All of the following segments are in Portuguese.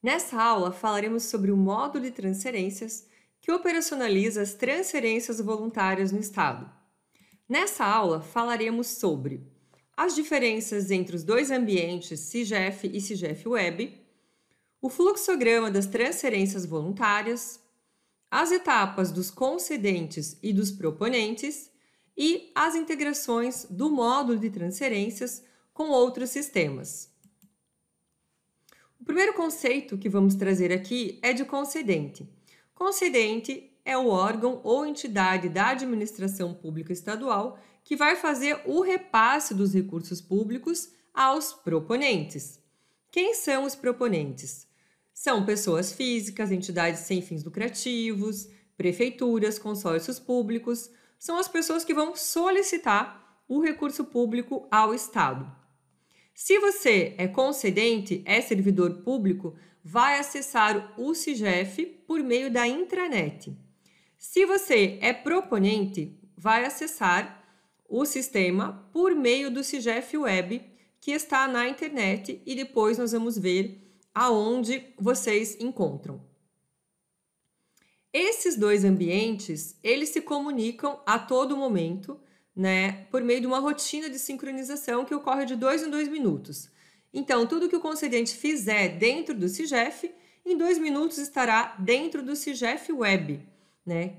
Nessa aula, falaremos sobre o módulo de transferências que operacionaliza as transferências voluntárias no Estado. Nessa aula, falaremos sobre as diferenças entre os dois ambientes CIGEF e CIGEF Web, o fluxograma das transferências voluntárias, as etapas dos concedentes e dos proponentes e as integrações do módulo de transferências com outros sistemas. O primeiro conceito que vamos trazer aqui é de concedente. Concedente é o órgão ou entidade da administração pública estadual que vai fazer o repasse dos recursos públicos aos proponentes. Quem são os proponentes? São pessoas físicas, entidades sem fins lucrativos, prefeituras, consórcios públicos, são as pessoas que vão solicitar o recurso público ao Estado. Se você é concedente, é servidor público, vai acessar o CIGEF por meio da intranet. Se você é proponente, vai acessar o sistema por meio do CIGEF Web, que está na internet, e depois nós vamos ver aonde vocês encontram. Esses dois ambientes, eles se comunicam a todo momento, por meio de uma rotina de sincronização que ocorre de 2 em 2 minutos. Então, tudo que o concedente fizer dentro do CIGEF, em 2 minutos estará dentro do CIGEF Web,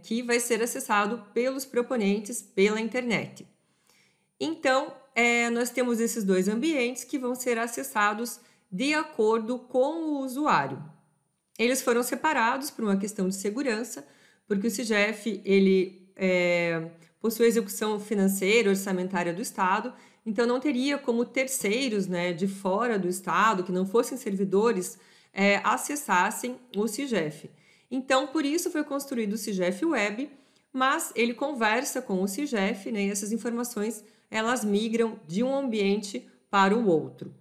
que vai ser acessado pelos proponentes pela internet. Então, nós temos esses dois ambientes que vão ser acessados de acordo com o usuário. Eles foram separados por uma questão de segurança, porque o CIGEF possui a execução financeira, orçamentária do Estado, então não teria como terceiros de fora do Estado, que não fossem servidores, acessassem o CIGEF. Então, por isso foi construído o CIGEF Web, mas ele conversa com o CIGEF, e essas informações elas migram de um ambiente para o outro.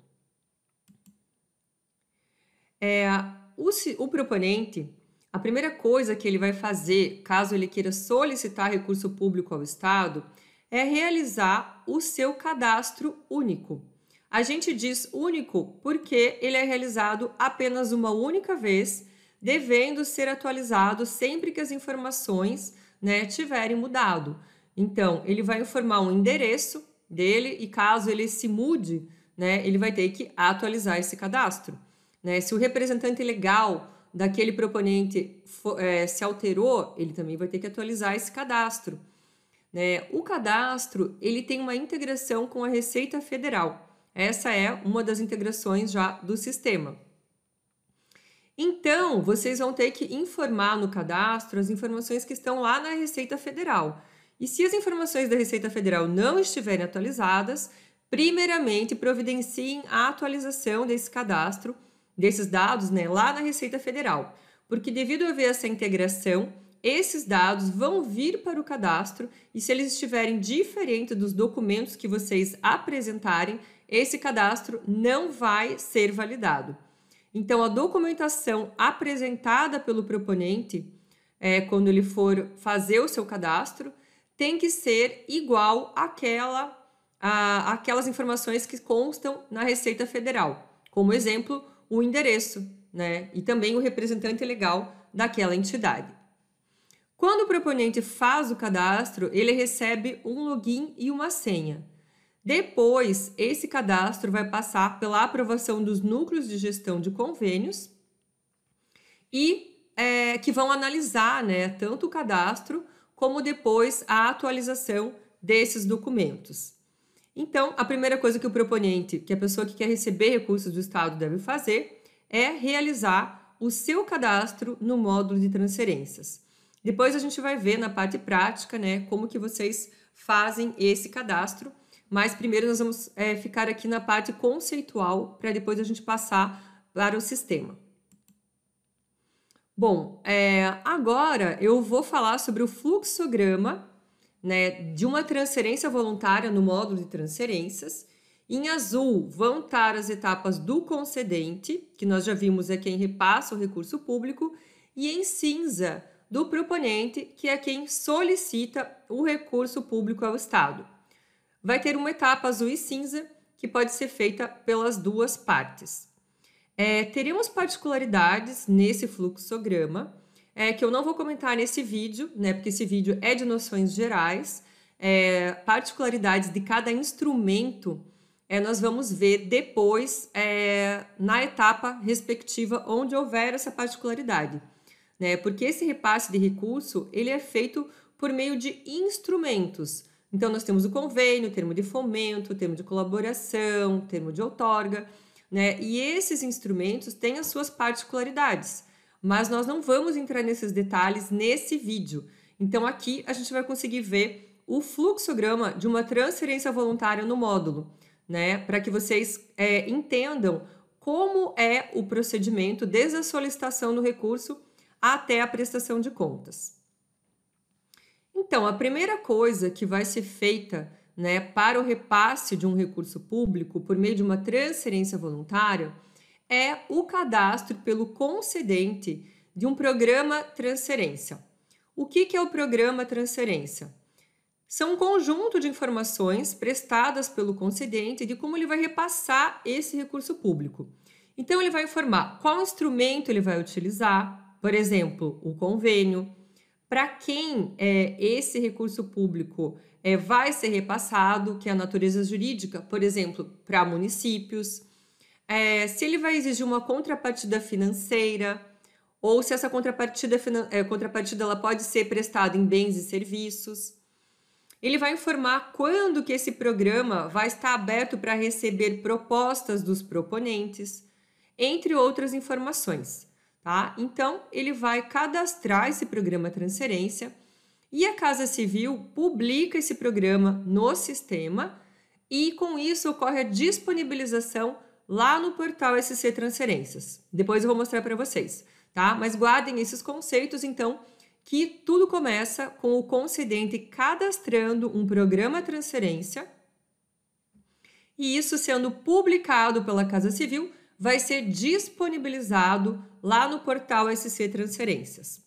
O proponente, a primeira coisa que ele vai fazer, caso ele queira solicitar recurso público ao Estado, é realizar o seu cadastro único. A gente diz único porque ele é realizado apenas uma única vez, devendo ser atualizado sempre que as informações tiverem mudado. Então, ele vai informar um endereço dele e caso ele se mude, ele vai ter que atualizar esse cadastro. Se o representante legal daquele proponente se alterou, ele também vai ter que atualizar esse cadastro. O cadastro ele tem uma integração com a Receita Federal. Essa é uma das integrações já do sistema. Então, vocês vão ter que informar no cadastro as informações que estão lá na Receita Federal. E se as informações da Receita Federal não estiverem atualizadas, primeiramente providenciem a atualização desse cadastro, desses dados lá na Receita Federal, porque devido a haver essa integração, esses dados vão vir para o cadastro e se eles estiverem diferentes dos documentos que vocês apresentarem, esse cadastro não vai ser validado. Então, a documentação apresentada pelo proponente, quando ele for fazer o seu cadastro, tem que ser igual àquelas informações que constam na Receita Federal. Como exemplo, o endereço, e também o representante legal daquela entidade. Quando o proponente faz o cadastro, ele recebe um login e uma senha. Depois, esse cadastro vai passar pela aprovação dos núcleos de gestão de convênios e que vão analisar tanto o cadastro como depois a atualização desses documentos. Então, a primeira coisa que o proponente, que a pessoa que quer receber recursos do Estado deve fazer, é realizar o seu cadastro no módulo de transferências. Depois a gente vai ver na parte prática, como que vocês fazem esse cadastro, mas primeiro nós vamos ficar aqui na parte conceitual, para depois a gente passar para o sistema. Bom, agora eu vou falar sobre o fluxograma de uma transferência voluntária no módulo de transferências. Em azul vão estar as etapas do concedente, que nós já vimos é quem repassa o recurso público, e em cinza do proponente, que é quem solicita o recurso público ao Estado. Vai ter uma etapa azul e cinza, que pode ser feita pelas duas partes. Teremos particularidades nesse fluxograma, que eu não vou comentar nesse vídeo, né, porque esse vídeo é de noções gerais. Particularidades de cada instrumento nós vamos ver depois na etapa respectiva onde houver essa particularidade, né? Porque esse repasse de recurso ele é feito por meio de instrumentos. Então, nós temos o convênio, o termo de fomento, o termo de colaboração, o termo de outorga, né? E esses instrumentos têm as suas particularidades, mas nós não vamos entrar nesses detalhes nesse vídeo. Então, aqui a gente vai conseguir ver o fluxograma de uma transferência voluntária no módulo, né? Para que vocês entendam como é o procedimento desde a solicitação do recurso até a prestação de contas. Então, a primeira coisa que vai ser feita, né, para o repasse de um recurso público por meio de uma transferência voluntária é o cadastro pelo concedente de um programa transferência. O que é o programa transferência? São um conjunto de informações prestadas pelo concedente de como ele vai repassar esse recurso público. Então, ele vai informar qual instrumento ele vai utilizar, por exemplo, o convênio, para quem esse recurso público vai ser repassado, que é a natureza jurídica, por exemplo, para municípios, se ele vai exigir uma contrapartida financeira, ou se essa contrapartida ela pode ser prestada em bens e serviços. Ele vai informar quando que esse programa vai estar aberto para receber propostas dos proponentes, entre outras informações, tá? Então, ele vai cadastrar esse programa transferência e a Casa Civil publica esse programa no sistema e, com isso, ocorre a disponibilização lá no portal SC Transferências. Depois eu vou mostrar para vocês, tá? Mas guardem esses conceitos, então, que tudo começa com o concedente cadastrando um programa transferência e isso sendo publicado pela Casa Civil vai ser disponibilizado lá no portal SC Transferências.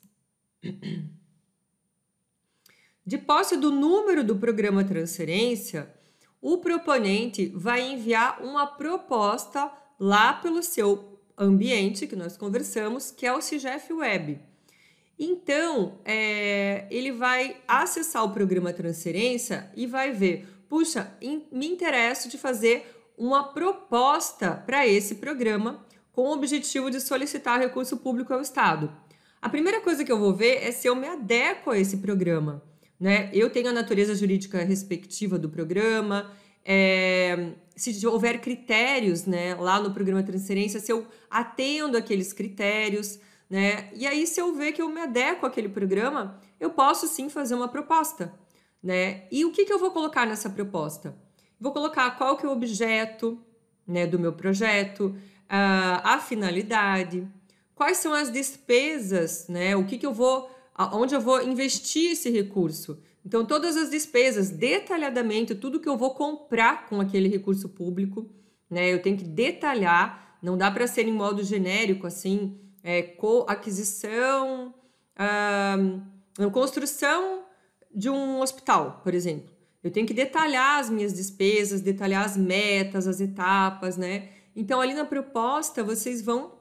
De posse do número do programa transferência, o proponente vai enviar uma proposta lá pelo seu ambiente, que nós conversamos, que é o CIGEF Web. Então, ele vai acessar o programa transferência e vai ver, puxa, me interesso de fazer uma proposta para esse programa com o objetivo de solicitar recurso público ao Estado. A primeira coisa que eu vou ver é se eu me adequo a esse programa, né? Eu tenho a natureza jurídica respectiva do programa, se houver critérios, né, lá no programa de transferência, se eu atendo aqueles critérios, né? E aí, se eu ver que eu me adequo àquele programa, eu posso sim fazer uma proposta, né? E o que eu vou colocar nessa proposta? Vou colocar qual que é o objeto, né, do meu projeto, a finalidade, quais são as despesas, né? Onde eu vou investir esse recurso. Então, todas as despesas, detalhadamente, tudo que eu vou comprar com aquele recurso público, né? Eu tenho que detalhar, não dá para ser em modo genérico, assim, aquisição, construção de um hospital, por exemplo. Eu tenho que detalhar as minhas despesas, detalhar as metas, as etapas, né? Então, ali na proposta, vocês vão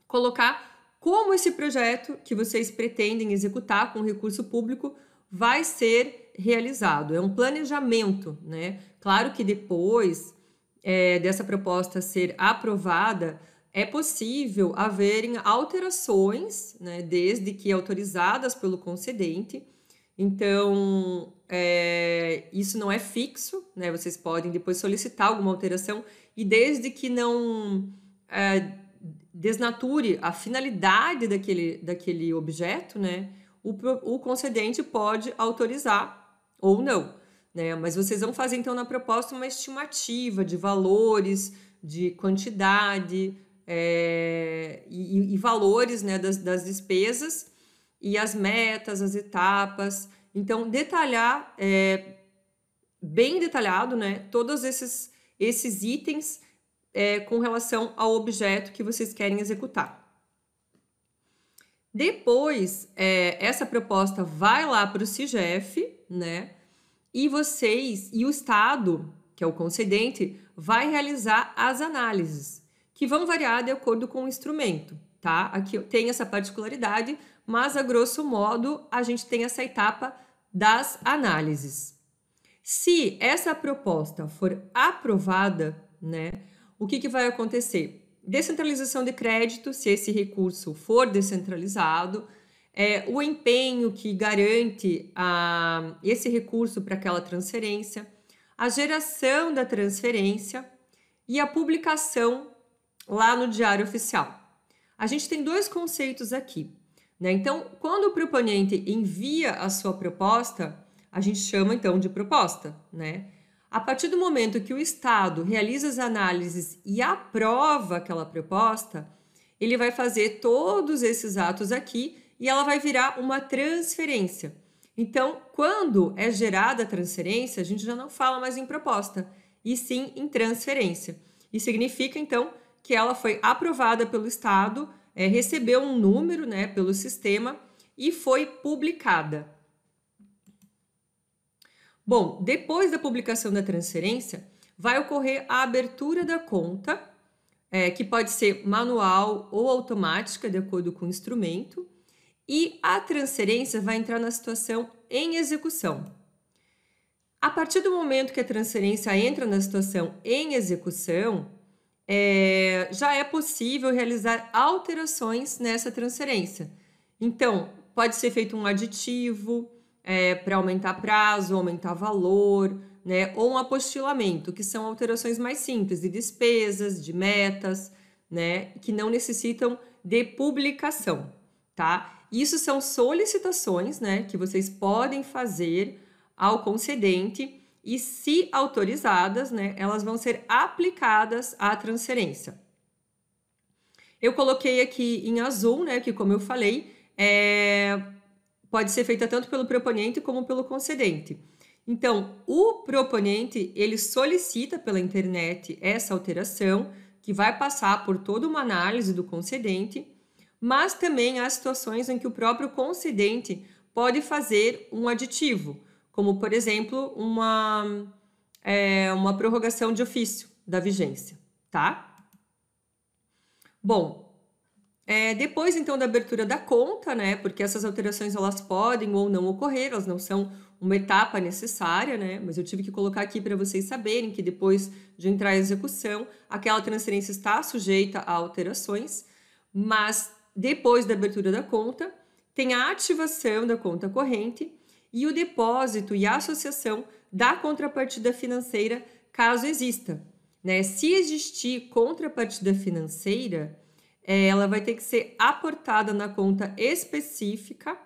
colocar como esse projeto que vocês pretendem executar com recurso público vai ser realizado. É um planejamento, né? Claro que depois dessa proposta ser aprovada, é possível haverem alterações, né? Desde que autorizadas pelo concedente. Então, isso não é fixo, né? Vocês podem depois solicitar alguma alteração e desde que não desnature a finalidade daquele objeto, né? O concedente pode autorizar ou não, né? Mas vocês vão fazer, então, na proposta uma estimativa de valores, de quantidade e valores, né, das despesas e as metas, as etapas. Então, detalhar, bem detalhado, né, todos esses itens com relação ao objeto que vocês querem executar. Depois, essa proposta vai lá para o CIGEF, né, e o Estado, que é o concedente, vai realizar as análises, que vão variar de acordo com o instrumento, tá? Aqui tem essa particularidade, mas a grosso modo a gente tem essa etapa das análises. Se essa proposta for aprovada, né, o que vai acontecer? Descentralização de crédito, se esse recurso for descentralizado, o empenho que garante esse recurso para aquela transferência, a geração da transferência e a publicação lá no Diário Oficial. A gente tem dois conceitos aqui, né? Então, quando o proponente envia a sua proposta, a gente chama então de proposta, né? A partir do momento que o Estado realiza as análises e aprova aquela proposta, ele vai fazer todos esses atos aqui e ela vai virar uma transferência. Então, quando é gerada a transferência, a gente já não fala mais em proposta, e sim em transferência. Isso significa, então, que ela foi aprovada pelo Estado, recebeu um número, né, pelo sistema e foi publicada. Bom, depois da publicação da transferência, vai ocorrer a abertura da conta, que pode ser manual ou automática, de acordo com o instrumento, e a transferência vai entrar na situação em execução. A partir do momento que a transferência entra na situação em execução, já é possível realizar alterações nessa transferência. Então, pode ser feito um aditivo para aumentar prazo, aumentar valor, né? Ou um apostilamento, que são alterações mais simples, de despesas, de metas, né? Que não necessitam de publicação, tá? Isso são solicitações, né, que vocês podem fazer ao concedente e, se autorizadas, né, elas vão ser aplicadas à transferência. Eu coloquei aqui em azul, né, que como eu falei, pode ser feita tanto pelo proponente como pelo concedente. Então, o proponente, ele solicita pela internet essa alteração, que vai passar por toda uma análise do concedente, mas também há situações em que o próprio concedente pode fazer um aditivo, como, por exemplo, uma prorrogação de ofício da vigência, tá? Bom, depois, então, da abertura da conta, né, porque essas alterações elas podem ou não ocorrer, elas não são uma etapa necessária, né, mas eu tive que colocar aqui para vocês saberem que depois de entrar em execução, aquela transferência está sujeita a alterações, mas depois da abertura da conta, tem a ativação da conta corrente e o depósito e a associação da contrapartida financeira, caso exista, né? Se existir contrapartida financeira, ela vai ter que ser aportada na conta específica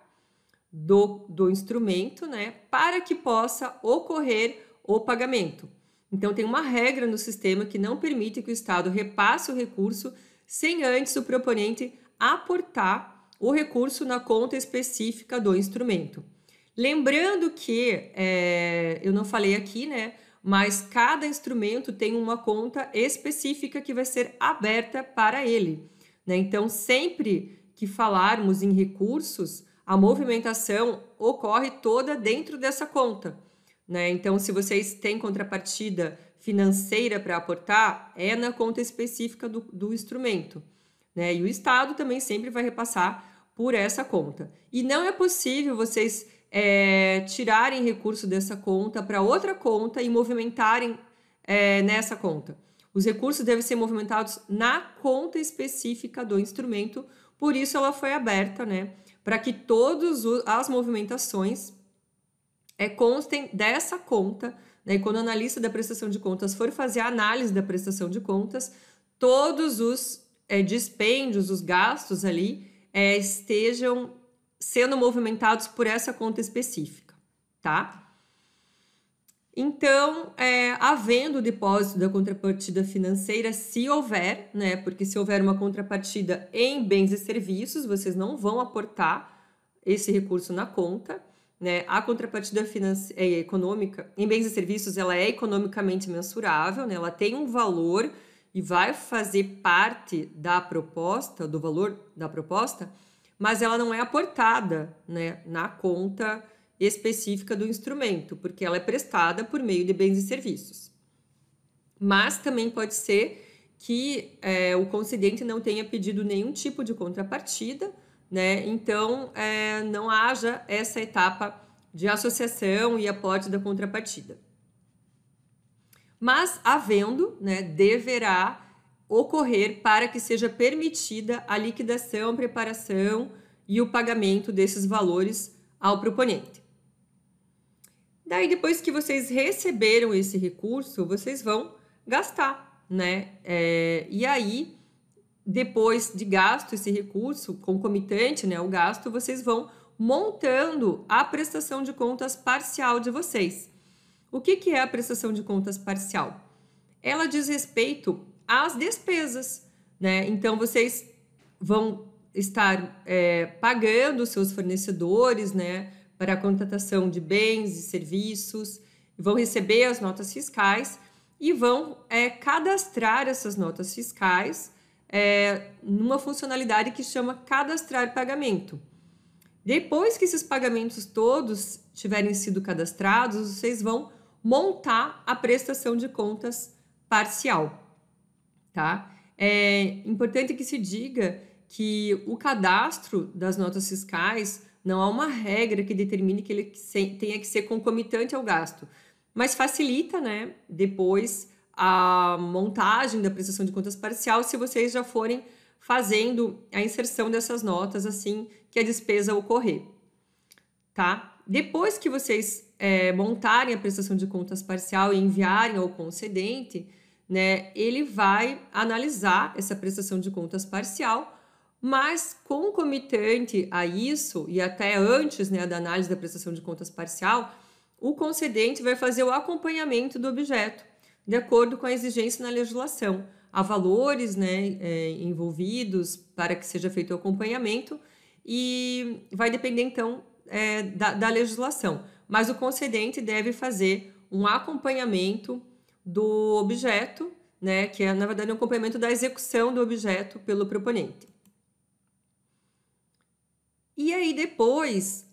do instrumento, né? Para que possa ocorrer o pagamento. Então, tem uma regra no sistema que não permite que o Estado repasse o recurso sem antes o proponente aportar o recurso na conta específica do instrumento. Lembrando que, eu não falei aqui, né, mas cada instrumento tem uma conta específica que vai ser aberta para ele, né? Então, sempre que falarmos em recursos, a movimentação ocorre toda dentro dessa conta, né? Então, se vocês têm contrapartida financeira para aportar, é na conta específica do instrumento, né? E o Estado também sempre vai repassar por essa conta. E não é possível vocês tirarem recurso dessa conta para outra conta e movimentarem nessa conta. Os recursos devem ser movimentados na conta específica do instrumento, por isso ela foi aberta, né? Para que todas as movimentações constem dessa conta, né? E quando o analista da prestação de contas for fazer a análise da prestação de contas, todos os dispêndios, os gastos ali, estejam sendo movimentados por essa conta específica, tá? Então, havendo o depósito da contrapartida financeira, se houver, né? Porque se houver uma contrapartida em bens e serviços, vocês não vão aportar esse recurso na conta, né? A contrapartida econômica em bens e serviços, ela é economicamente mensurável, né? Ela tem um valor e vai fazer parte da proposta, do valor da proposta, mas ela não é aportada, né, na conta específica do instrumento, porque ela é prestada por meio de bens e serviços. Mas também pode ser que o concedente não tenha pedido nenhum tipo de contrapartida, né? Então, não haja essa etapa de associação e aporte da contrapartida. Mas, havendo, né, deverá ocorrer para que seja permitida a liquidação, preparação e o pagamento desses valores ao proponente. Daí, depois que vocês receberam esse recurso, vocês vão gastar, né? E aí, depois de gasto esse recurso, concomitante, né, o gasto, vocês vão montando a prestação de contas parcial de vocês. O que é a prestação de contas parcial? Ela diz respeito às despesas, né? Então, vocês vão estar pagando seus fornecedores, né, para a contratação de bens e serviços, vão receber as notas fiscais e vão cadastrar essas notas fiscais numa funcionalidade que chama cadastrar pagamento. Depois que esses pagamentos todos tiverem sido cadastrados, vocês vão montar a prestação de contas parcial, tá? É importante que se diga que o cadastro das notas fiscais não há uma regra que determine que ele tenha que ser concomitante ao gasto, mas facilita, né, depois a montagem da prestação de contas parcial se vocês já forem fazendo a inserção dessas notas assim que a despesa ocorrer, tá? Depois que vocês montarem a prestação de contas parcial e enviarem ao concedente, né, ele vai analisar essa prestação de contas parcial, mas concomitante a isso, e até antes, né, da análise da prestação de contas parcial, o concedente vai fazer o acompanhamento do objeto, de acordo com a exigência na legislação. Há valores, né, envolvidos para que seja feito o acompanhamento e vai depender, então, da legislação. Mas o concedente deve fazer um acompanhamento do objeto, né, que é, na verdade, um acompanhamento da execução do objeto pelo proponente. E aí, depois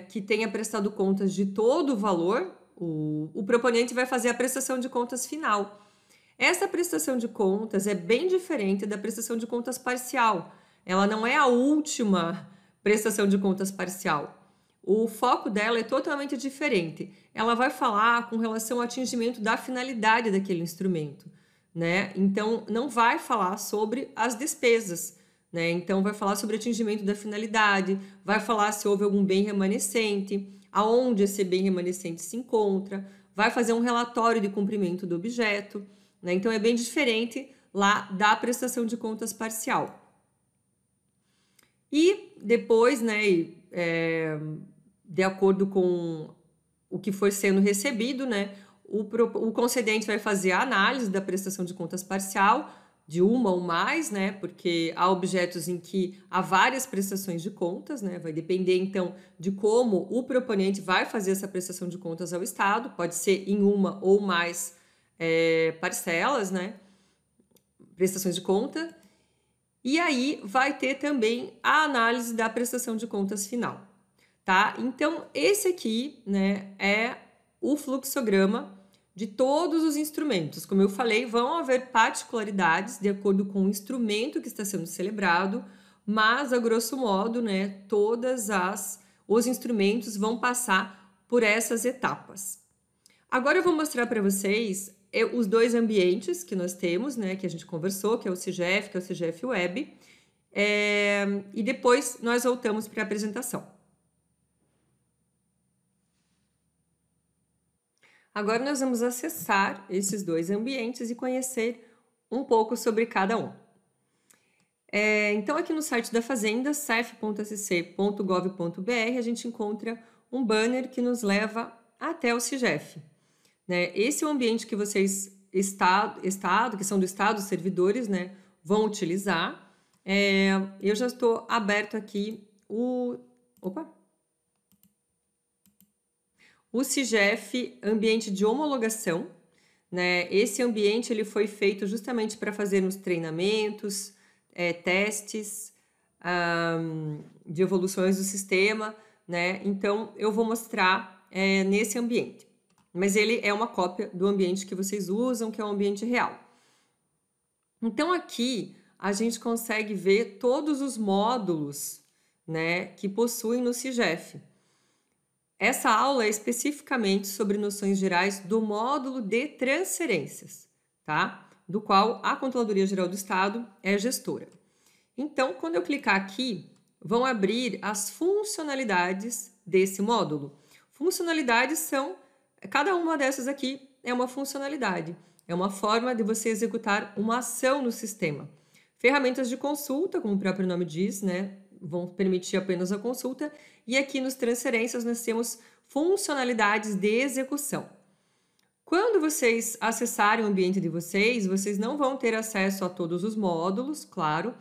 que tenha prestado contas de todo o valor, o proponente vai fazer a prestação de contas final. Essa prestação de contas é bem diferente da prestação de contas parcial. Ela não é a última prestação de contas parcial. O foco dela é totalmente diferente. Ela vai falar com relação ao atingimento da finalidade daquele instrumento, né? Então, não vai falar sobre as despesas, né? Então, vai falar sobre o atingimento da finalidade, vai falar se houve algum bem remanescente, aonde esse bem remanescente se encontra, vai fazer um relatório de cumprimento do objeto, né? Então, é bem diferente lá da prestação de contas parcial. E depois, né, de acordo com o que foi sendo recebido, né, o concedente vai fazer a análise da prestação de contas parcial, de uma ou mais, né, porque há objetos em que há várias prestações de contas, né, vai depender, então, de como o proponente vai fazer essa prestação de contas ao Estado, pode ser em uma ou mais parcelas, né, prestações de conta, e aí vai ter também a análise da prestação de contas final, tá? Então, esse aqui, né, é o fluxograma de todos os instrumentos. Como eu falei, vão haver particularidades de acordo com o instrumento que está sendo celebrado, mas, a grosso modo, né, os instrumentos vão passar por essas etapas. Agora eu vou mostrar para vocês os dois ambientes que nós temos, né, que a gente conversou, que é o CIGEF, que é o CIGEF Web, e depois nós voltamos para a apresentação. Agora nós vamos acessar esses dois ambientes e conhecer um pouco sobre cada um. Então, aqui no site da Fazenda, cef.sc.gov.br, a gente encontra um banner que nos leva até o CIGEF. Né? Esse é o ambiente que vocês, que são do Estado, os servidores, né, vão utilizar. Eu já estou aberto aqui o CIGEF Ambiente de Homologação. Né? Esse ambiente ele foi feito justamente para fazermos treinamentos, testes de evoluções do sistema. Né? Então, eu vou mostrar nesse ambiente. Mas ele é uma cópia do ambiente que vocês usam, que é um ambiente real. Então, aqui a gente consegue ver todos os módulos, né, que possuem no CIGEF. Essa aula é especificamente sobre noções gerais do módulo de transferências, tá? Do qual a Controladoria Geral do Estado é gestora. Então, quando eu clicar aqui, vão abrir as funcionalidades desse módulo. Funcionalidades são, cada uma dessas aqui é uma funcionalidade, é uma forma de você executar uma ação no sistema. Ferramentas de consulta, como o próprio nome diz, né, vão permitir apenas a consulta, e aqui nos transferências nós temos funcionalidades de execução. Quando vocês acessarem o ambiente de vocês, vocês não vão ter acesso a todos os módulos, claro,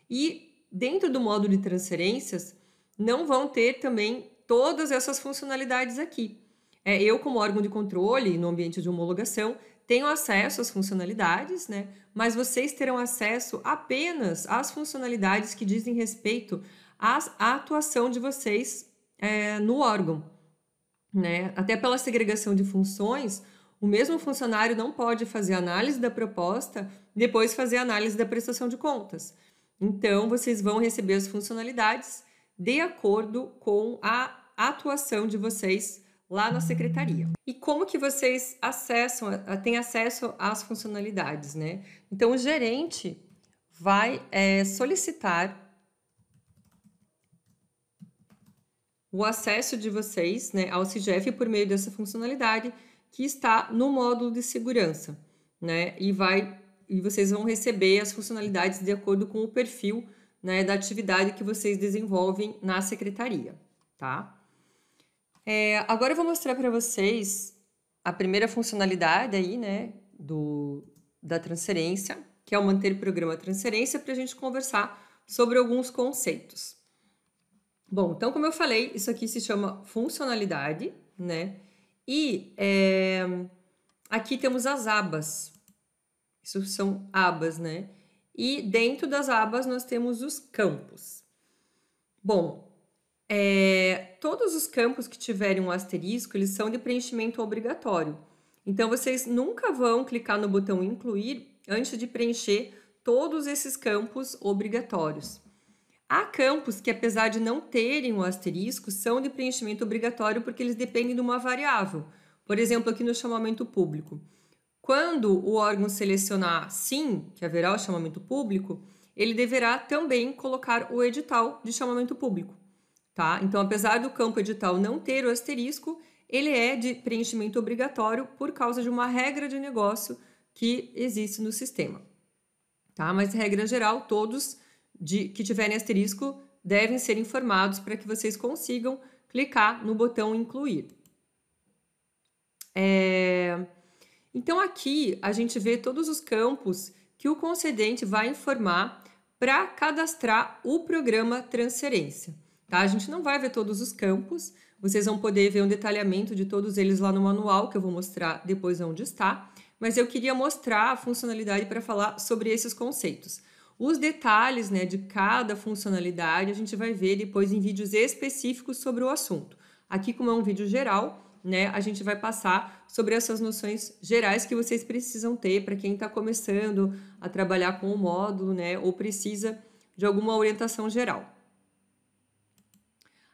e dentro do módulo de transferências não vão ter também todas essas funcionalidades aqui. Eu, como órgão de controle no ambiente de homologação, tenho acesso às funcionalidades, né? Mas vocês terão acesso apenas às funcionalidades que dizem respeito à atuação de vocês no órgão, né? Até pela segregação de funções, o mesmo funcionário não pode fazer análise da proposta, depois fazer análise da prestação de contas. Então, vocês vão receber as funcionalidades de acordo com a atuação de vocês lá na secretaria. E como que vocês têm acesso às funcionalidades, né? Então, o gerente vai solicitar o acesso de vocês, né, ao CIGEF por meio dessa funcionalidade que está no módulo de segurança, né? E vocês vão receber as funcionalidades de acordo com o perfil, né, da atividade que vocês desenvolvem na secretaria, tá? Agora eu vou mostrar para vocês a primeira funcionalidade aí, né, da transferência, que é o manter programa transferência, para a gente conversar sobre alguns conceitos. Bom, então, como eu falei, isso aqui se chama funcionalidade, né? E aqui temos as abas. Isso são abas, né? E dentro das abas nós temos os campos. Bom, todos os campos que tiverem um asterisco, eles são de preenchimento obrigatório. Então, vocês nunca vão clicar no botão incluir antes de preencher todos esses campos obrigatórios. Há campos que, apesar de não terem o asterisco, são de preenchimento obrigatório porque eles dependem de uma variável. Por exemplo, aqui no chamamento público. Quando o órgão selecionar sim, que haverá o chamamento público, ele deverá também colocar o edital de chamamento público, tá? Então, apesar do campo edital não ter o asterisco, ele é de preenchimento obrigatório por causa de uma regra de negócio que existe no sistema, tá? Mas, regra geral, todos que tiverem asterisco devem ser informados para que vocês consigam clicar no botão incluir. Então, aqui a gente vê todos os campos que o concedente vai informar para cadastrar o programa transferência, tá? A gente não vai ver todos os campos, vocês vão poder ver um detalhamento de todos eles lá no manual, que eu vou mostrar depois onde está, mas eu queria mostrar a funcionalidade para falar sobre esses conceitos. Os detalhes, né, de cada funcionalidade a gente vai ver depois em vídeos específicos sobre o assunto. Aqui, como é um vídeo geral, né, a gente vai passar sobre essas noções gerais que vocês precisam ter para quem está começando a trabalhar com o módulo, né, ou precisa de alguma orientação geral.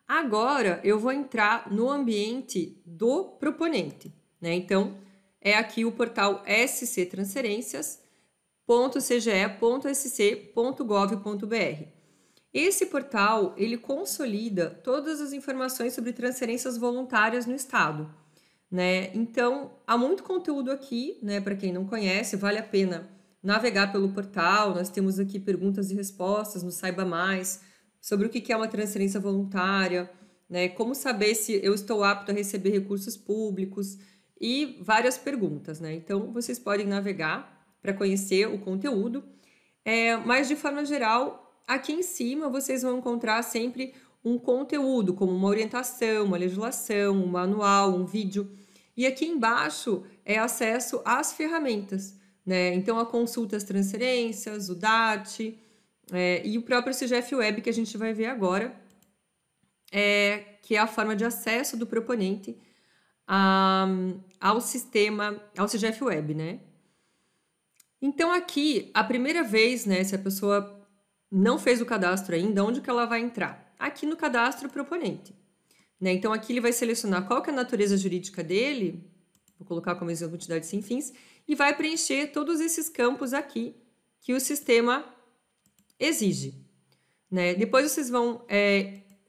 Agora, eu vou entrar no ambiente do proponente, né? Então, é aqui o portal SC Transferências, .cge.sc.gov.br. Esse portal, ele consolida todas as informações sobre transferências voluntárias no estado, né? Então, há muito conteúdo aqui, né? Para quem não conhece, vale a pena navegar pelo portal. Nós temos aqui perguntas e respostas no Saiba Mais, sobre o que é uma transferência voluntária, né? Como saber se eu estou apto a receber recursos públicos e várias perguntas, né? Então, vocês podem navegar para conhecer o conteúdo, mas de forma geral, aqui em cima vocês vão encontrar sempre um conteúdo, como uma orientação, uma legislação, um manual, um vídeo, e aqui embaixo é acesso às ferramentas, né? Então, a consulta às transferências, o DAT, e o próprio CIGEF Web que a gente vai ver agora, que é a forma de acesso do proponente ao sistema, ao CIGEF Web, né? Então, aqui, a primeira vez, né, se a pessoa não fez o cadastro ainda, onde que ela vai entrar? Aqui no cadastro proponente. Né? Então, aqui ele vai selecionar qual que é a natureza jurídica dele, vou colocar como exemplo entidade sem fins, e vai preencher todos esses campos aqui que o sistema exige. Né? Depois vocês vão,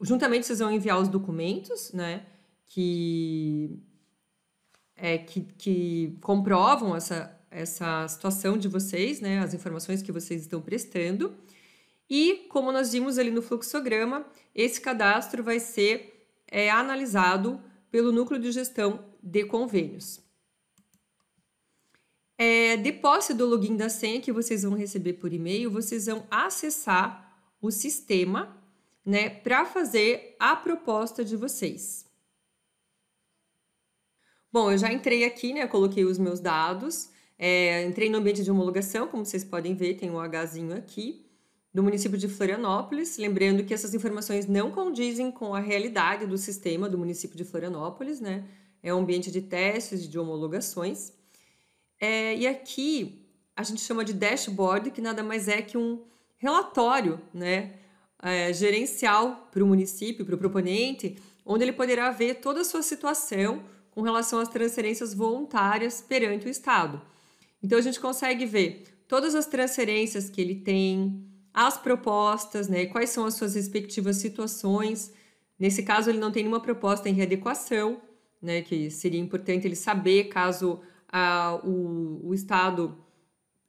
juntamente vocês vão enviar os documentos, né, que comprovam essa situação de vocês, né, as informações que vocês estão prestando. E, como nós vimos ali no fluxograma, esse cadastro vai ser analisado pelo núcleo de gestão de convênios. De posse do login da senha que vocês vão receber por e-mail, vocês vão acessar o sistema, né, para fazer a proposta de vocês. Bom, eu já entrei aqui, né, coloquei os meus dados, entrei no ambiente de homologação, como vocês podem ver, tem um Hzinho aqui, do município de Florianópolis, lembrando que essas informações não condizem com a realidade do sistema do município de Florianópolis, né? É um ambiente de testes e de homologações. E aqui a gente chama de dashboard, que nada mais é que um relatório, né, gerencial para o município, para o proponente, onde ele poderá ver toda a sua situação com relação às transferências voluntárias perante o Estado. Então, a gente consegue ver todas as transferências que ele tem, as propostas, né, quais são as suas respectivas situações. Nesse caso, ele não tem nenhuma proposta em readequação, né, que seria importante ele saber caso o Estado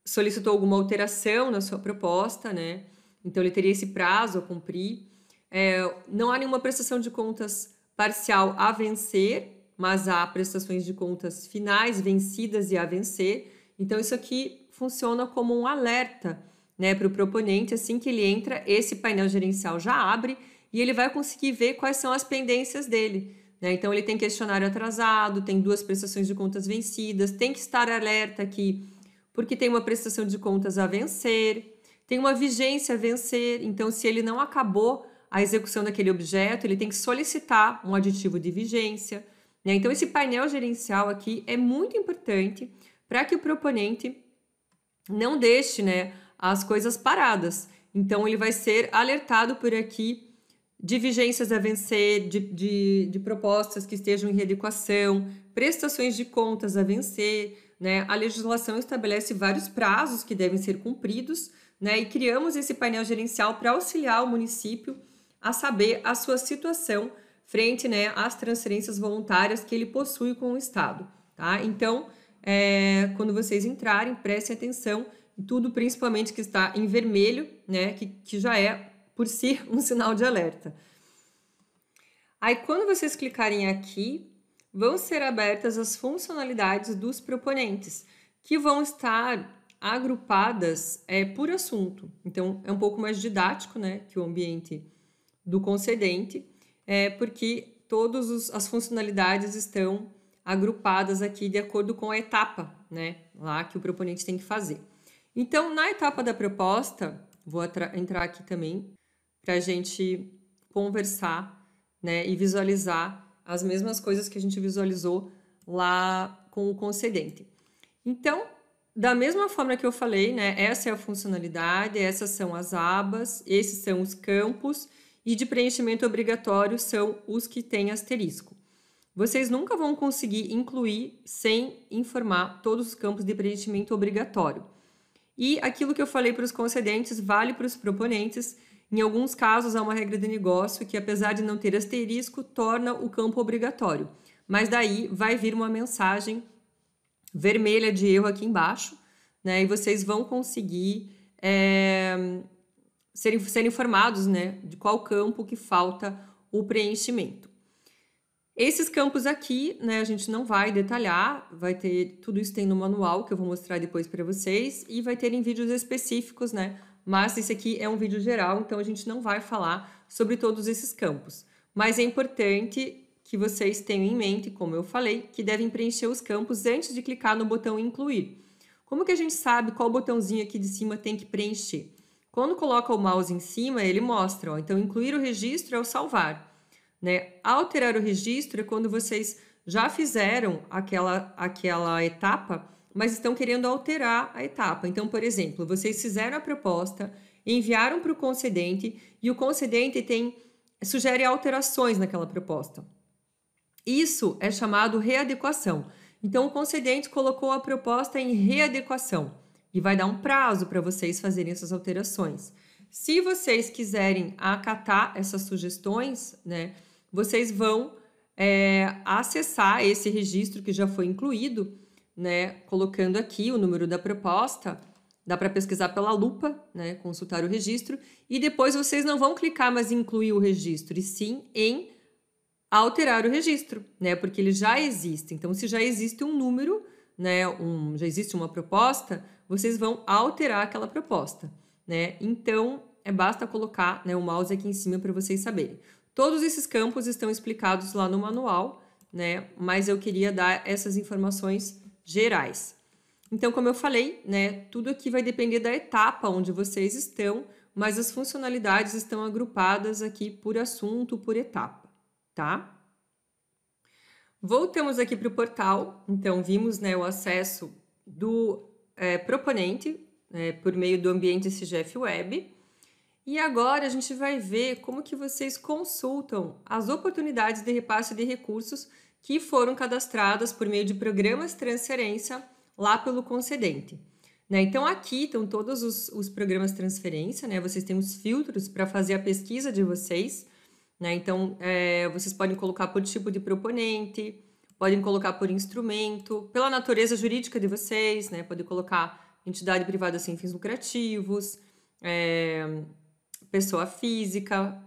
solicitou alguma alteração na sua proposta, né? Então, ele teria esse prazo a cumprir. Não há nenhuma prestação de contas parcial a vencer, mas há prestações de contas finais vencidas e a vencer. Então, isso aqui funciona como um alerta, né, para o proponente. Assim que ele entra, esse painel gerencial já abre e ele vai conseguir ver quais são as pendências dele. Né? Então, ele tem questionário atrasado, tem 2 prestações de contas vencidas, tem que estar alerta aqui porque tem uma prestação de contas a vencer, tem uma vigência a vencer. Então, se ele não acabou a execução daquele objeto, ele tem que solicitar um aditivo de vigência. Né? Então, esse painel gerencial aqui é muito importante para que o proponente não deixe, né, as coisas paradas. Então, ele vai ser alertado por aqui de vigências a vencer, de propostas que estejam em readequação, prestações de contas a vencer, né? A legislação estabelece vários prazos que devem ser cumpridos, né? E criamos esse painel gerencial para auxiliar o município a saber a sua situação frente, né, às transferências voluntárias que ele possui com o Estado. Tá? Então, quando vocês entrarem, prestem atenção em tudo, principalmente que está em vermelho, né, que já é, por si, um sinal de alerta. Aí, quando vocês clicarem aqui, vão ser abertas as funcionalidades dos proponentes, que vão estar agrupadas por assunto. Então, é um pouco mais didático, né, que o ambiente do concedente, porque todas as funcionalidades estão agrupadas aqui de acordo com a etapa, né, lá que o proponente tem que fazer. Então, na etapa da proposta, vou entrar aqui também para a gente conversar, né, e visualizar as mesmas coisas que a gente visualizou lá com o concedente. Então, da mesma forma que eu falei, né, essa é a funcionalidade, essas são as abas, esses são os campos, e de preenchimento obrigatório são os que têm asterisco. Vocês nunca vão conseguir incluir sem informar todos os campos de preenchimento obrigatório. E aquilo que eu falei para os concedentes vale para os proponentes. Em alguns casos, há uma regra de negócio que, apesar de não ter asterisco, torna o campo obrigatório. Mas daí vai vir uma mensagem vermelha de erro aqui embaixo, né? E vocês vão conseguir ser informados, né, de qual campo que falta o preenchimento. Esses campos aqui, né, a gente não vai detalhar, vai ter, tudo isso tem no manual que eu vou mostrar depois para vocês e vai ter em vídeos específicos, né? Mas esse aqui é um vídeo geral, então a gente não vai falar sobre todos esses campos. Mas é importante que vocês tenham em mente, como eu falei, que devem preencher os campos antes de clicar no botão incluir. Como que a gente sabe qual botãozinho aqui de cima tem que preencher? Quando coloca o mouse em cima, ele mostra, ó, então incluir o registro é o salvar. Né? Alterar o registro é quando vocês já fizeram aquela etapa, mas estão querendo alterar a etapa. Então, por exemplo, vocês fizeram a proposta, enviaram para o concedente e o concedente sugere alterações naquela proposta. Isso é chamado readequação. Então, o concedente colocou a proposta em readequação e vai dar um prazo para vocês fazerem essas alterações. Se vocês quiserem acatar essas sugestões, né, vocês vão acessar esse registro que já foi incluído, né, colocando aqui o número da proposta. Dá para pesquisar pela lupa, né, consultar o registro, e depois vocês não vão clicar mais em incluir o registro, e sim em alterar o registro, né, porque ele já existe. Então, se já existe um número, né, já existe uma proposta, vocês vão alterar aquela proposta, né. Então, basta colocar, né, o mouse aqui em cima para vocês saberem. Todos esses campos estão explicados lá no manual, né, mas eu queria dar essas informações gerais. Então, como eu falei, né, tudo aqui vai depender da etapa onde vocês estão, mas as funcionalidades estão agrupadas aqui por assunto, por etapa, tá? Voltamos aqui para o portal. Então, vimos, né, o acesso do proponente por meio do ambiente CGF Web. E agora a gente vai ver como que vocês consultam as oportunidades de repasse de recursos que foram cadastradas por meio de programas de transferência lá pelo concedente. Né? Então, aqui estão todos os programas de transferência, né? Vocês têm os filtros para fazer a pesquisa de vocês. Né? Então, vocês podem colocar por tipo de proponente, podem colocar por instrumento, pela natureza jurídica de vocês, né? Podem colocar entidade privada sem fins lucrativos, pessoa física,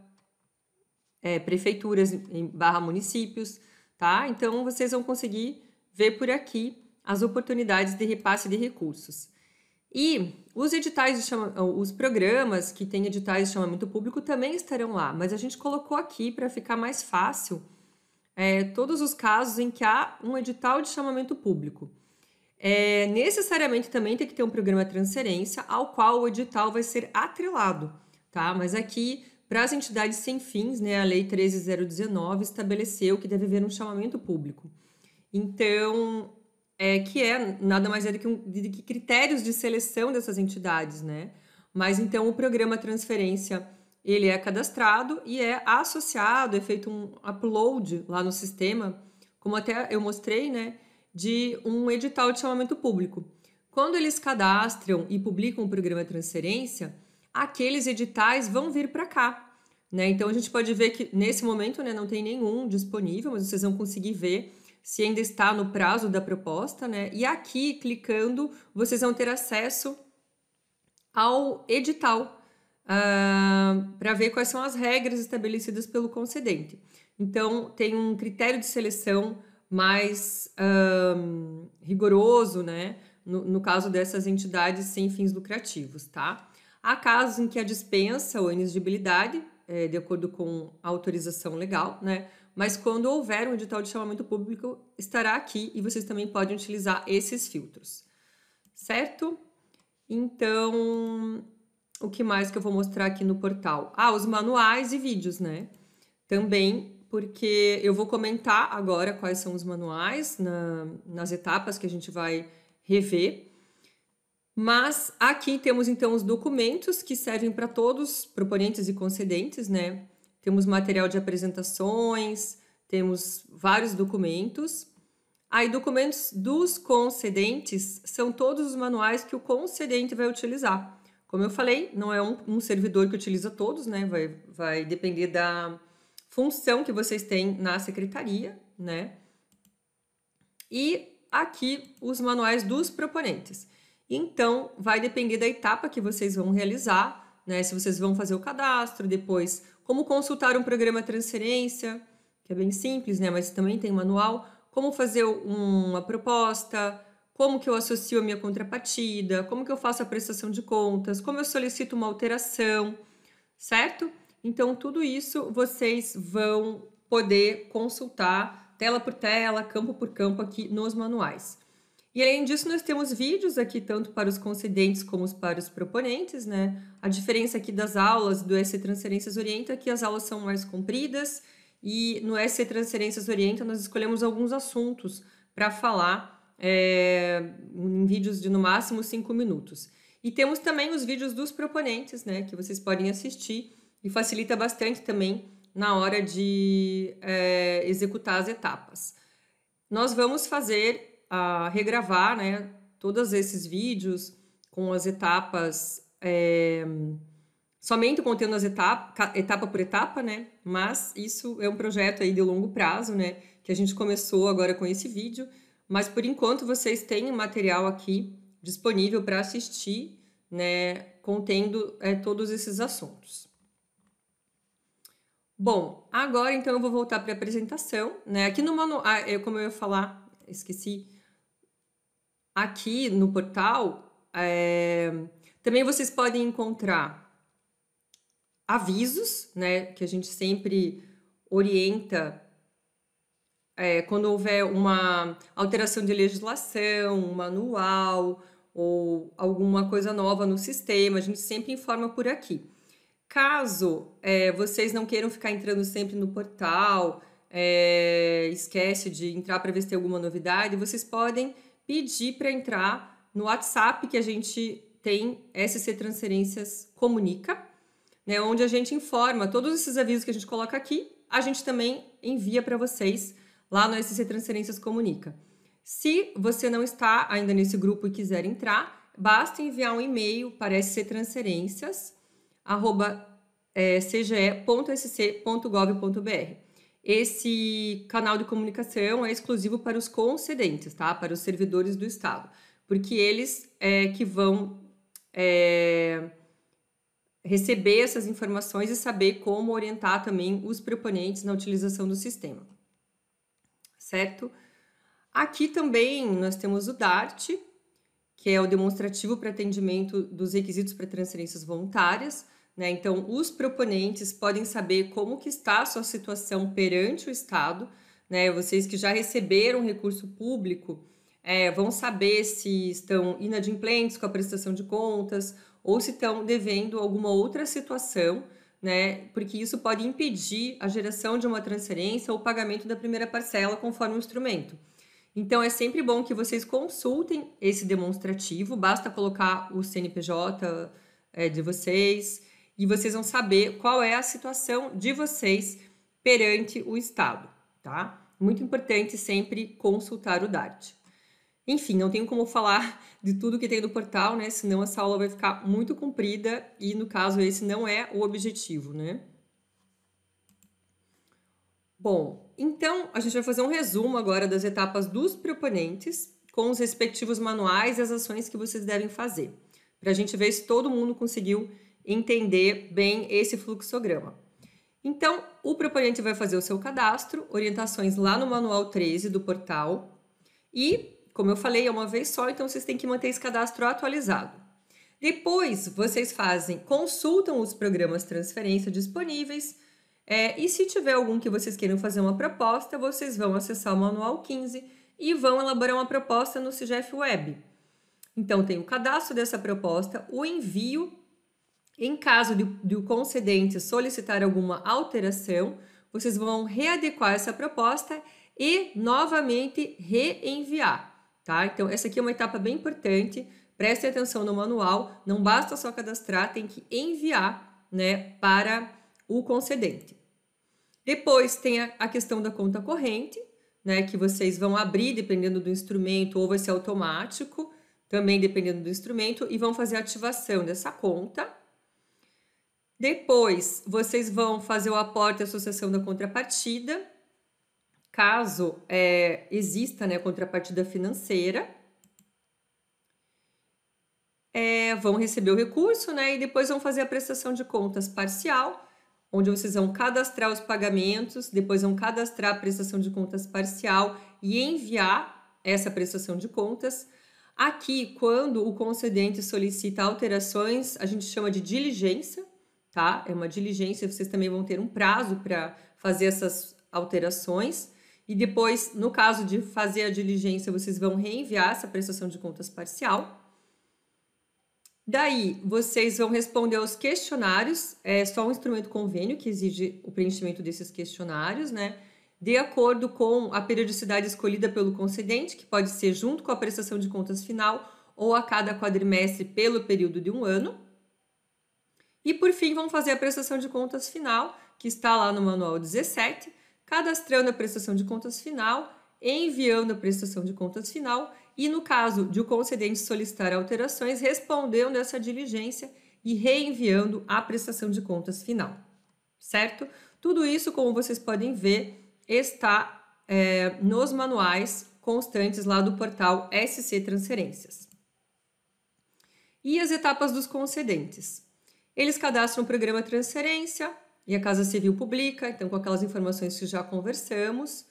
prefeituras / municípios, tá? Então, vocês vão conseguir ver por aqui as oportunidades de repasse de recursos. E os editais os programas que têm editais de chamamento público também estarão lá, mas a gente colocou aqui para ficar mais fácil todos os casos em que há um edital de chamamento público. Necessariamente também tem que ter um programa de transferência ao qual o edital vai ser atrelado, tá? Mas aqui, para as entidades sem fins, né, a Lei 13.019 estabeleceu que deve haver um chamamento público. Então, que nada mais é do que critérios de seleção dessas entidades, né? Mas então o programa transferência, ele é cadastrado e é associado, é feito um upload lá no sistema, como até eu mostrei, né, de um edital de chamamento público. Quando eles cadastram e publicam o programa de transferência, aqueles editais vão vir para cá, né? Então a gente pode ver que nesse momento, né, não tem nenhum disponível, mas vocês vão conseguir ver se ainda está no prazo da proposta, né? E aqui, clicando, vocês vão ter acesso ao edital para ver quais são as regras estabelecidas pelo concedente. Então, tem um critério de seleção mais rigoroso, né? No caso dessas entidades sem fins lucrativos, tá? Há casos em que a dispensa ou inexigibilidade, de acordo com a autorização legal, né? Mas quando houver um edital de chamamento público, estará aqui e vocês também podem utilizar esses filtros, certo? Então, o que mais que eu vou mostrar aqui no portal? Os manuais e vídeos, né? Também, porque eu vou comentar agora quais são os manuais nas etapas que a gente vai rever. Mas aqui temos, então, os documentos que servem para todos, proponentes e concedentes, né? Temos material de apresentações, temos vários documentos. Aí, documentos dos concedentes são todos os manuais que o concedente vai utilizar. Como eu falei, não é um servidor que utiliza todos, né? Vai depender da função que vocês têm na secretaria, né? E aqui os manuais dos proponentes. Então, vai depender da etapa que vocês vão realizar, né? Se vocês vão fazer o cadastro, depois como consultar um programa de transferência, que é bem simples, né? Mas também tem manual. Como fazer uma proposta, como que eu associo a minha contrapartida, como que eu faço a prestação de contas, como eu solicito uma alteração, certo? Então, tudo isso vocês vão poder consultar tela por tela, campo por campo aqui nos manuais. E além disso, nós temos vídeos aqui tanto para os concedentes como para os proponentes, né? A diferença aqui das aulas do SC Transferências Orienta é que as aulas são mais compridas e no SC Transferências Orienta nós escolhemos alguns assuntos para falar em vídeos de no máximo 5 minutos. E temos também os vídeos dos proponentes, né, que vocês podem assistir e facilita bastante também na hora de executar as etapas. Nós vamos regravar, né, todos esses vídeos com as etapas, somente contendo as etapa por etapa, né, mas isso é um projeto aí de longo prazo, né, que a gente começou agora com esse vídeo, mas por enquanto vocês têm material aqui disponível para assistir, né, contendo todos esses assuntos. Bom, agora então eu vou voltar para a apresentação, né? Aqui no manual, como eu ia falar, esqueci. Aqui no portal, também vocês podem encontrar avisos, né? Que a gente sempre orienta quando houver uma alteração de legislação, um manual ou alguma coisa nova no sistema, a gente sempre informa por aqui. Caso vocês não queiram ficar entrando sempre no portal, esquece de entrar para ver se tem alguma novidade, vocês podem pedir para entrar no WhatsApp que a gente tem, SC Transferências Comunica, né, onde a gente informa todos esses avisos que a gente coloca aqui, a gente também envia para vocês lá no SC Transferências Comunica. Se você não está ainda nesse grupo e quiser entrar, basta enviar um e-mail para sctransferencias@cge.sc.gov.br. Esse canal de comunicação é exclusivo para os concedentes, tá? Para os servidores do Estado, porque eles que vão receber essas informações e saber como orientar também os proponentes na utilização do sistema, certo? Aqui também nós temos o DART, que é o demonstrativo para atendimento dos requisitos para transferências voluntárias, né? Então, os proponentes podem saber como que está a sua situação perante o Estado, né? Vocês que já receberam recurso público vão saber se estão inadimplentes com a prestação de contas ou se estão devendo alguma outra situação, né? Porque isso pode impedir a geração de uma transferência ou o pagamento da primeira parcela conforme o instrumento. Então, é sempre bom que vocês consultem esse demonstrativo, basta colocar o CNPJ de vocês e vocês vão saber qual é a situação de vocês perante o Estado, tá? Muito importante sempre consultar o DART. Enfim, não tenho como falar de tudo que tem no portal, né? Senão essa aula vai ficar muito comprida e, no caso, esse não é o objetivo, né? Bom, então a gente vai fazer um resumo agora das etapas dos proponentes com os respectivos manuais e as ações que vocês devem fazer, para a gente ver se todo mundo conseguiu entender bem esse fluxograma. Então, o proponente vai fazer o seu cadastro, orientações lá no manual 13 do portal e, como eu falei, é uma vez só, então vocês têm que manter esse cadastro atualizado. Depois, vocês consultam os programas de transferência disponíveis, e se tiver algum que vocês queiram fazer uma proposta, vocês vão acessar o manual 15 e vão elaborar uma proposta no CIGEF Web. Então, tem o cadastro dessa proposta, o envio, em caso de o concedente solicitar alguma alteração, vocês vão readequar essa proposta e novamente reenviar, tá? Então, essa aqui é uma etapa bem importante, prestem atenção no manual, não basta só cadastrar, tem que enviar, né, para o concedente. Depois tem a questão da conta corrente, né, que vocês vão abrir dependendo do instrumento, ou vai ser automático, também dependendo do instrumento, e vão fazer a ativação dessa conta. Depois, vocês vão fazer o aporte e associação da contrapartida, caso exista, né, contrapartida financeira. Vão receber o recurso, né, e depois vão fazer a prestação de contas parcial, onde vocês vão cadastrar os pagamentos, depois vão cadastrar a prestação de contas parcial e enviar essa prestação de contas. Aqui, quando o concedente solicita alterações, a gente chama de diligência, tá? É uma diligência, vocês também vão ter um prazo para fazer essas alterações. E depois, no caso de fazer a diligência, vocês vão reenviar essa prestação de contas parcial. Daí, vocês vão responder aos questionários, é só um instrumento convênio que exige o preenchimento desses questionários, né? de acordo com a periodicidade escolhida pelo concedente, que pode ser junto com a prestação de contas final ou a cada quadrimestre pelo período de um ano. E, por fim, vão fazer a prestação de contas final, que está lá no manual 17, cadastrando a prestação de contas final, enviando a prestação de contas final e, no caso de o concedente solicitar alterações, respondendo essa diligência e reenviando a prestação de contas final, certo? Tudo isso, como vocês podem ver, está nos manuais constantes lá do portal SC Transferências. E as etapas dos concedentes? Eles cadastram o programa transferência e a Casa Civil publica, então com aquelas informações que já conversamos.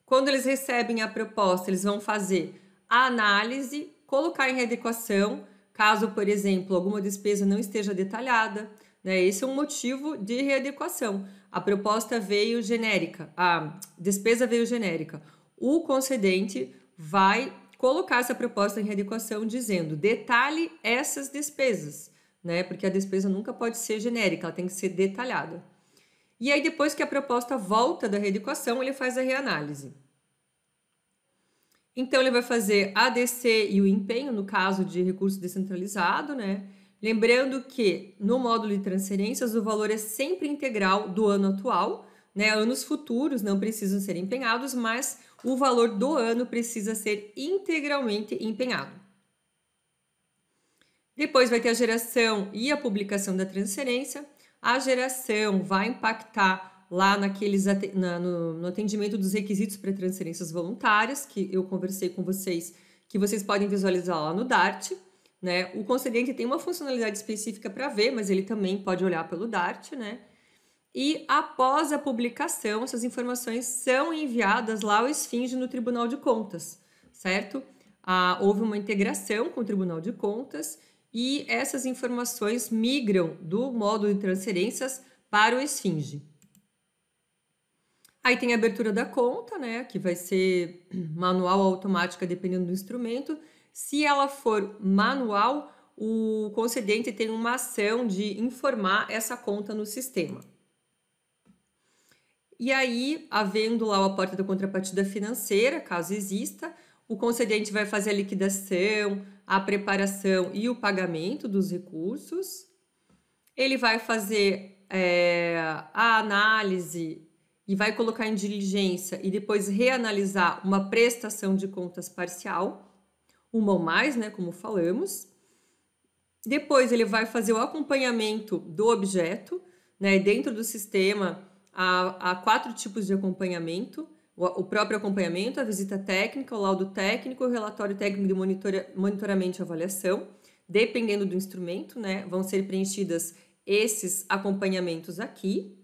Quando eles recebem a proposta, eles vão fazer a análise, colocar em readequação, caso, por exemplo, alguma despesa não esteja detalhada, né? Esse é um motivo de readequação. A proposta veio genérica, a despesa veio genérica. O concedente vai colocar essa proposta em readequação dizendo, detalhe essas despesas, né? Porque a despesa nunca pode ser genérica, ela tem que ser detalhada. E aí, depois que a proposta volta da readequação, ele faz a reanálise. Então, ele vai fazer a DC e o empenho, no caso de recurso descentralizado, né? Lembrando que no módulo de transferências o valor é sempre integral do ano atual, né? Anos futuros não precisam ser empenhados, mas o valor do ano precisa ser integralmente empenhado. Depois vai ter a geração e a publicação da transferência. A geração vai impactar lá no atendimento dos requisitos para transferências voluntárias, que eu conversei com vocês, que vocês podem visualizar lá no DART. Né? O concedente tem uma funcionalidade específica para ver, mas ele também pode olhar pelo DART, né? E após a publicação, essas informações são enviadas lá ao esfinge no Tribunal de Contas, certo? Houve uma integração com o Tribunal de Contas e essas informações migram do módulo de transferências para o esfinge. Aí tem a abertura da conta, né? Que vai ser manual ou automática, dependendo do instrumento. Se ela for manual, o concedente tem uma ação de informar essa conta no sistema. E aí, havendo lá o aporte da contrapartida financeira, caso exista, o concedente vai fazer a liquidação, a preparação e o pagamento dos recursos. Ele vai fazer a análise e vai colocar em diligência e depois reanalisar uma prestação de contas parcial, uma ou mais, né, como falamos. Depois ele vai fazer o acompanhamento do objeto, né, dentro do sistema há 4 tipos de acompanhamento, o próprio acompanhamento, a visita técnica, o laudo técnico, o relatório técnico de monitoramento e avaliação, dependendo do instrumento, né, vão ser preenchidas esses acompanhamentos aqui.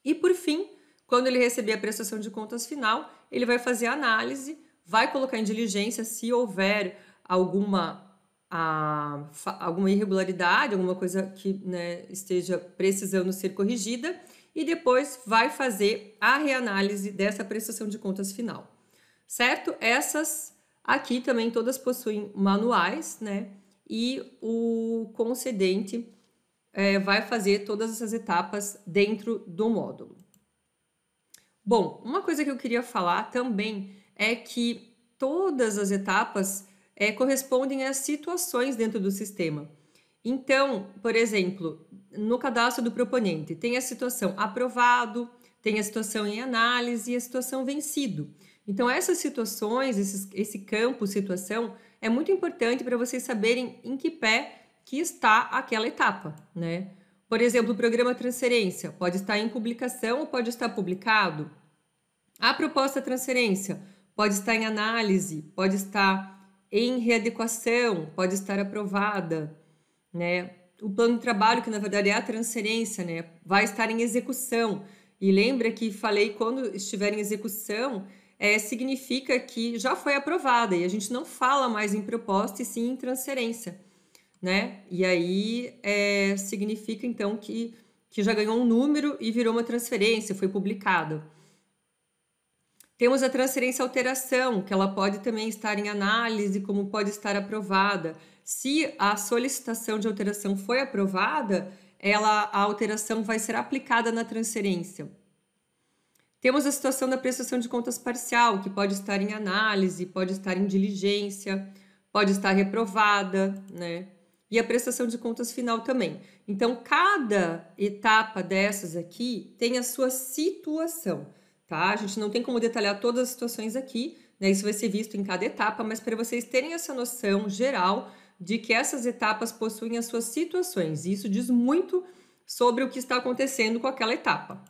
E por fim, quando ele receber a prestação de contas final, ele vai fazer a análise, vai colocar em diligência se houver alguma irregularidade, alguma coisa que, né, esteja precisando ser corrigida, e depois vai fazer a reanálise dessa prestação de contas final, certo? Essas aqui também todas possuem manuais, né? E o concedente vai fazer todas essas etapas dentro do módulo. Bom, uma coisa que eu queria falar também é que todas as etapas correspondem às situações dentro do sistema. Então, por exemplo, no cadastro do proponente, tem a situação aprovado, tem a situação em análise e a situação vencido. Então, essas situações, esse campo situação, é muito importante para vocês saberem em que pé que está aquela etapa, né? Por exemplo, o programa transferência pode estar em publicação ou pode estar publicado. A proposta transferência pode estar em análise, pode estar em readequação, pode estar aprovada, né? O plano de trabalho, que na verdade é a transferência, né, vai estar em execução. E lembra que falei quando estiver em execução, significa que já foi aprovada e a gente não fala mais em proposta e sim em transferência, né? E aí significa então que já ganhou um número e virou uma transferência, foi publicado. Temos a transferência alteração, que ela pode também estar em análise, como pode estar aprovada. Se a solicitação de alteração foi aprovada, a alteração vai ser aplicada na transferência. Temos a situação da prestação de contas parcial, que pode estar em análise, pode estar em diligência, pode estar reprovada, né? E a prestação de contas final também. Então, cada etapa dessas aqui tem a sua situação, tá? A gente não tem como detalhar todas as situações aqui, né? Isso vai ser visto em cada etapa, mas para vocês terem essa noção geral de que essas etapas possuem as suas situações. E isso diz muito sobre o que está acontecendo com aquela etapa.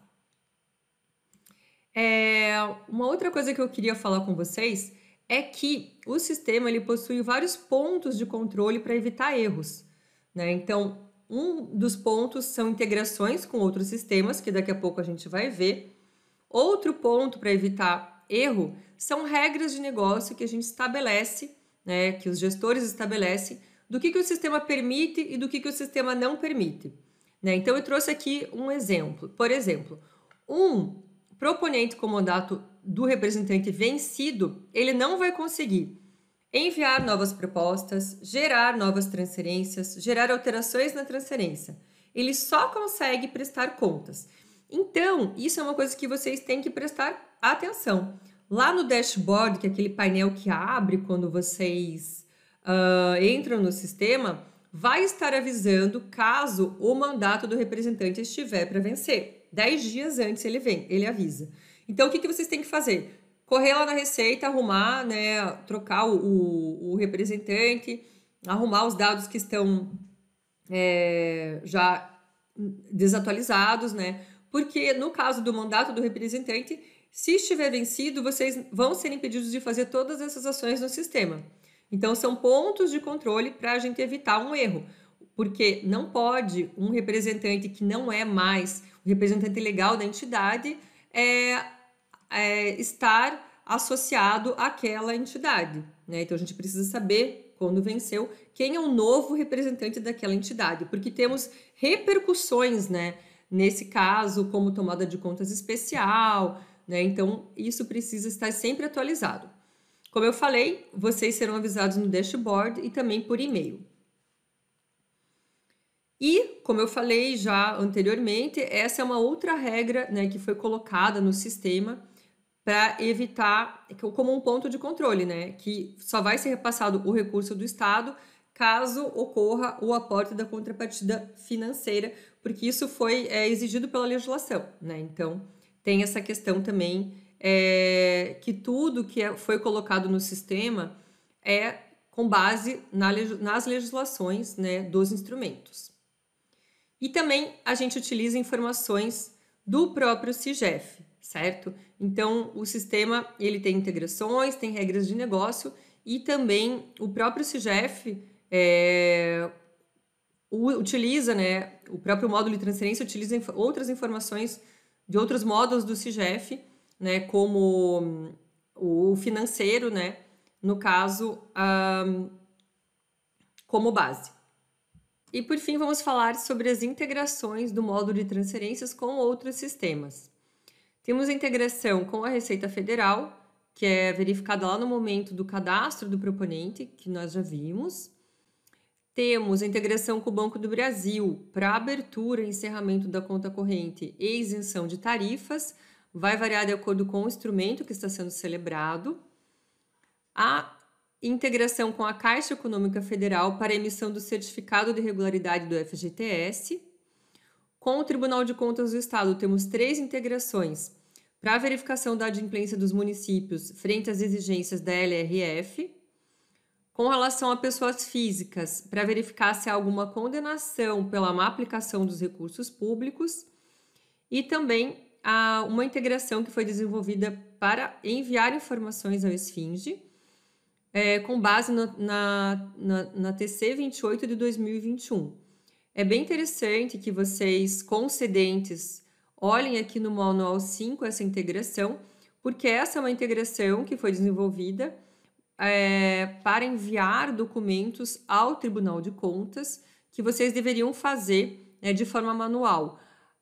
Uma outra coisa que eu queria falar com vocês é que o sistema ele possui vários pontos de controle para evitar erros, né? Então, um dos pontos são integrações com outros sistemas, que daqui a pouco a gente vai ver. Outro ponto para evitar erro são regras de negócio que a gente estabelece, né, que os gestores estabelecem, do que o sistema permite e do que o sistema não permite, né? Então, eu trouxe aqui um exemplo. Por exemplo, um proponente com mandato do representante vencido, ele não vai conseguir enviar novas propostas, gerar novas transferências, gerar alterações na transferência. Ele só consegue prestar contas. Então, isso é uma coisa que vocês têm que prestar atenção. Lá no dashboard, que é aquele painel que abre quando vocês entram no sistema, vai estar avisando caso o mandato do representante estiver para vencer. 10 dias antes ele avisa. Então, o que vocês têm que fazer? Correr lá na Receita, arrumar, né, trocar o representante, arrumar os dados que estão já desatualizados, né? Porque no caso do mandato do representante, se estiver vencido, vocês vão ser impedidos de fazer todas essas ações no sistema. Então, são pontos de controle para a gente evitar um erro. Porque não pode um representante que não é mais o representante legal da entidade estar associado àquela entidade, né? Então, a gente precisa saber, quando venceu, quem é o novo representante daquela entidade, porque temos repercussões, né? Nesse caso, como tomada de contas especial, né? Então, isso precisa estar sempre atualizado. Como eu falei, vocês serão avisados no dashboard e também por e-mail. E, como eu falei já anteriormente, essa é uma outra regra, né, que foi colocada no sistema para evitar, como um ponto de controle, né, que só vai ser repassado o recurso do Estado caso ocorra o aporte da contrapartida financeira, porque isso foi exigido pela legislação, né? Então, tem essa questão também que tudo que foi colocado no sistema é com base nas legislações, né, dos instrumentos. E também a gente utiliza informações do próprio SIGEF, certo? Então, o sistema ele tem integrações, tem regras de negócio e também o próprio SIGEF utiliza, né, o próprio módulo de transferência utiliza outras informações de outros módulos do SIGEF, né, como o financeiro, né, no caso, como base. E por fim, vamos falar sobre as integrações do módulo de transferências com outros sistemas. Temos a integração com a Receita Federal, que é verificada lá no momento do cadastro do proponente, que nós já vimos. Temos a integração com o Banco do Brasil para abertura e encerramento da conta corrente e isenção de tarifas. Vai variar de acordo com o instrumento que está sendo celebrado. A integração com a Caixa Econômica Federal para emissão do certificado de regularidade do FGTS. Com o Tribunal de Contas do Estado, temos 3 integrações para a verificação da adimplência dos municípios frente às exigências da LRF. Com relação a pessoas físicas, para verificar se há alguma condenação pela má aplicação dos recursos públicos. E também uma integração que foi desenvolvida para enviar informações ao Esfinge, com base na TC 28 de 2021. É bem interessante que vocês, concedentes, olhem aqui no Manual 5 essa integração, porque essa é uma integração que foi desenvolvida para enviar documentos ao Tribunal de Contas que vocês deveriam fazer de forma manual.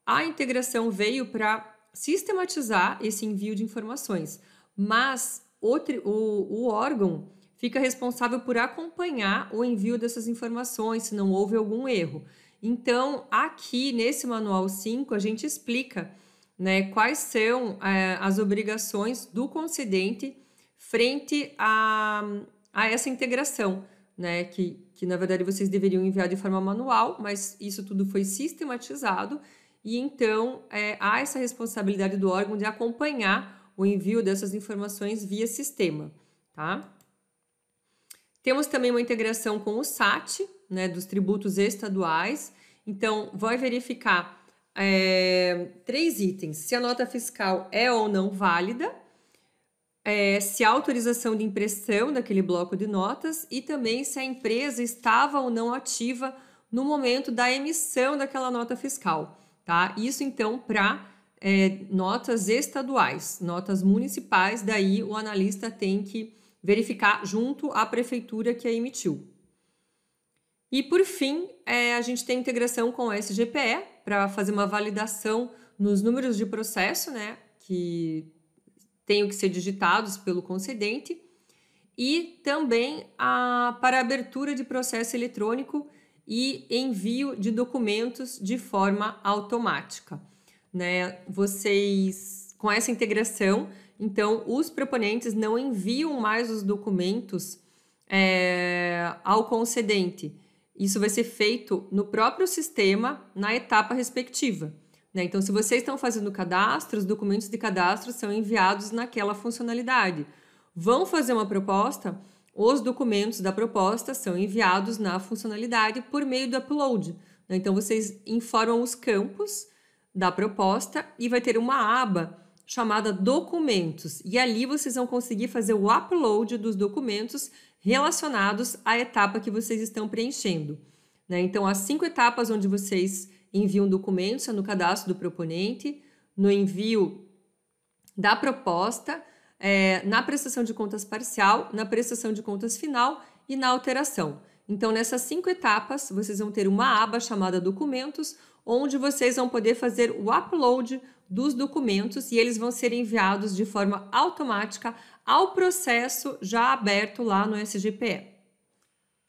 A integração veio para sistematizar esse envio de informações, mas o órgão fica responsável por acompanhar o envio dessas informações, se não houve algum erro. Então, aqui nesse Manual 5, a gente explica, né, quais são as obrigações do concedente frente a essa integração, né, que na verdade vocês deveriam enviar de forma manual, mas isso tudo foi sistematizado e então há essa responsabilidade do órgão de acompanhar o envio dessas informações via sistema, tá? Temos também uma integração com o SAT, né, dos tributos estaduais. Então, vai verificar 3 itens: se a nota fiscal é ou não válida, se há autorização de impressão daquele bloco de notas e também se a empresa estava ou não ativa no momento da emissão daquela nota fiscal, tá? Isso, então, para notas estaduais, notas municipais, daí o analista tem que verificar junto à prefeitura que a emitiu. E, por fim, a gente tem integração com o SGPE para fazer uma validação nos números de processo, né, que tenham que ser digitados pelo concedente, e também para abertura de processo eletrônico e envio de documentos de forma automática, né? Vocês, com essa integração, então, os proponentes não enviam mais os documentos ao concedente. Isso vai ser feito no próprio sistema, na etapa respectiva, né? Então, se vocês estão fazendo cadastro, os documentos de cadastro são enviados naquela funcionalidade. Vão fazer uma proposta, os documentos da proposta são enviados na funcionalidade por meio do upload, né? Então, vocês informam os campos da proposta e vai ter uma aba chamada Documentos, e ali vocês vão conseguir fazer o upload dos documentos relacionados à etapa que vocês estão preenchendo, né? Então, as 5 etapas onde vocês enviam documentos é no cadastro do proponente, no envio da proposta, na prestação de contas parcial, na prestação de contas final e na alteração. Então, nessas 5 etapas, vocês vão ter uma aba chamada Documentos, onde vocês vão poder fazer o upload dos documentos e eles vão ser enviados de forma automática ao processo já aberto lá no SGPE.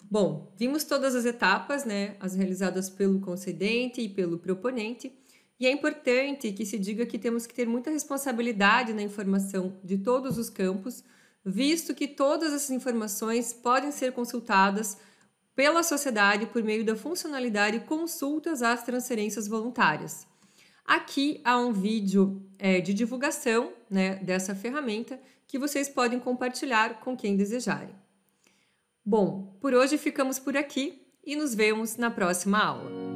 Bom, vimos todas as etapas, né, as realizadas pelo concedente e pelo proponente, e é importante que se diga que temos que ter muita responsabilidade na informação de todos os campos, visto que todas essas informações podem ser consultadas pela sociedade por meio da funcionalidade Consultas às Transferências Voluntárias. Aqui há um vídeo de divulgação, né, dessa ferramenta que vocês podem compartilhar com quem desejarem. Bom, por hoje ficamos por aqui e nos vemos na próxima aula.